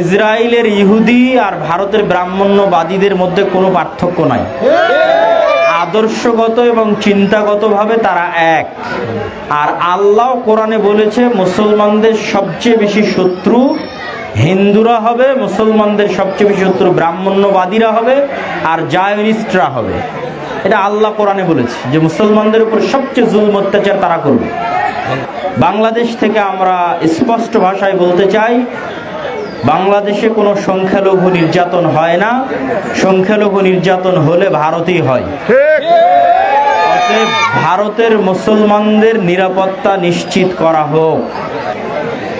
ইসরায়েলের ইহুদি আর ভারতের ব্রাহ্মণ্যবাদীদের মধ্যে কোনো পার্থক্য নাই। আদর্শগত এবং চিন্তাগতভাবে তারা এক। আর আল্লাহ কোরআনে বলেছে মুসলমানদের সবচেয়ে বেশি শত্রু হিন্দুরা হবে, মুসলমানদের সবচেয়ে বেশি শত্রু ব্রাহ্মণ্যবাদীরা হবে, আর জায়নিস্টরা হবে। এটা আল্লাহ কোরআনে বলেছে যে মুসলমানদের উপর সবচেয়ে জুলম অত্যাচার তারা করবে। বাংলাদেশ থেকে আমরা স্পষ্ট ভাষায় বলতে চাই, বাংলাদেশে কোনো সংখ্যালঘু নির্যাতন হয় না। সংখ্যালঘু নির্যাতন হলে ভারতেই হয়। অতএব ভারতের মুসলমানদের নিরাপত্তা নিশ্চিত করা হোক।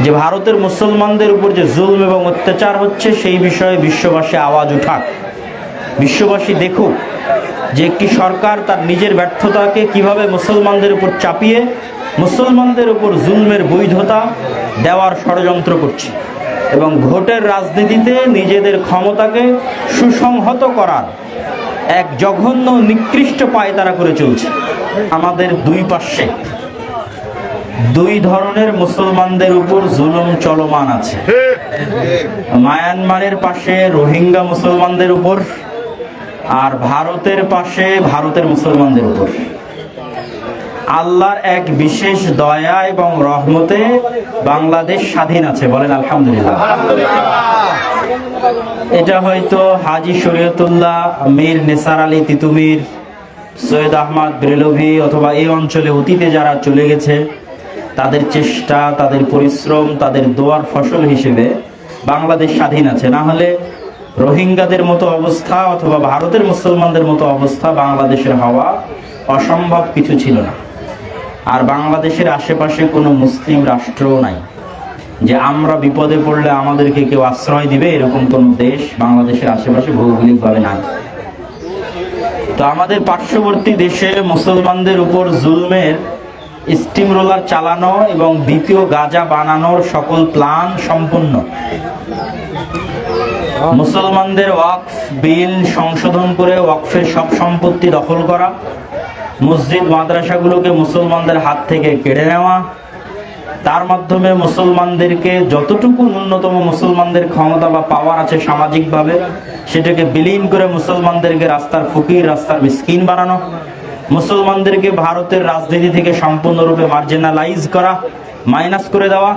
যে ভারতের মুসলমানদের উপর যে জুলম এবং অত্যাচার হচ্ছে সেই বিষয়ে বিশ্ববাসী আওয়াজ উঠাক। বিশ্ববাসী দেখুক যে একটি সরকার তার নিজের ব্যর্থতাকে কিভাবে মুসলমানদের উপর চাপিয়ে মুসলমানদের উপর জুলমের বৈধতা দেওয়ার ষড়যন্ত্র করছে এবং ভোটের রাজনীতিতে নিজেদের ক্ষমতাকে সুসংহত করার এক জঘন্য নিকৃষ্ট পায়তারা করে চলছে। আমাদের দুই পাশে দুই ধরনের মুসলমানদের উপর জুলুম চলমান আছে। মায়ানমারের পাশে রোহিঙ্গা মুসলমানদের উপর, আর ভারতের পাশে ভারতের মুসলমানদের উপর। আল্লাহর এক বিশেষ দয়া এবং রহমতে বাংলাদেশ স্বাধীন আছে, বলেন আলহামদুলিল্লাহ। এটা হয়তো হাজী শরীয়তুল্লাহ, মীর নেসার আলী তিতুমির, সৈয়দ আহমদ বেরেলভি অথবা এই অঞ্চলে অতীতে যারা চলে গেছে তাদের চেষ্টা, তাদের পরিশ্রম, তাদের দোয়ার ফসল হিসেবে বাংলাদেশ স্বাধীন আছে। না হলে রোহিঙ্গাদের মতো অবস্থা অথবা ভারতের মুসলমানদের মতো অবস্থা বাংলাদেশের হওয়া অসম্ভব কিছু ছিল না। আর বাংলাদেশের আশেপাশে কোনো মুসলিম রাষ্ট্রও নাই যে আমরা বিপদে পড়লে আমাদেরকে কেউ আশ্রয় দিবে, এরকম কোনো দেশ বাংলাদেশের আশেপাশে ভৌগোলিকভাবে নাই। তো আমাদের পার্শ্ববর্তী দেশে মুসলমানদের উপর জুলমের স্টিম রোলার চালানো এবং দ্বিতীয় গাজা বানানোর সকল প্ল্যান সম্পূর্ণ। মুসলমানদের ওয়াকফ বিল সংশোধন করে ওয়াকফের সব সম্পত্তি দখল করা, মসজিদ মাদ্রাসাগুলোকে মুসলমানদের হাত থেকে কেড়ে নেওয়া, তার মাধ্যমে মুসলমানদেরকে যতটুকু ন্যূনতম মুসলমানদের ক্ষমতা বা পাওয়ার আছে সামাজিকভাবে সেটাকে বিলীন করে মুসলমানদেরকে রাস্তার ফকির, রাস্তার মিসকিন বানানো, মুসলমানদেরকে ভারতের রাজনীতি থেকে সম্পূর্ণরূপে মার্জিনালাইজ করা, মাইনাস করে দেওয়া।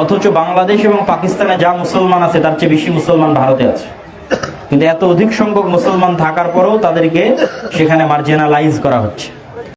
অথচ বাংলাদেশ এবং পাকিস্তানে যা মুসলমান আছে তার চেয়ে বেশি মুসলমান ভারতে আছে, কিন্তু এত অধিক সংখ্যক মুসলমান থাকার পরেও তাদেরকে সেখানে মার্জিনালাইজ করা হচ্ছে।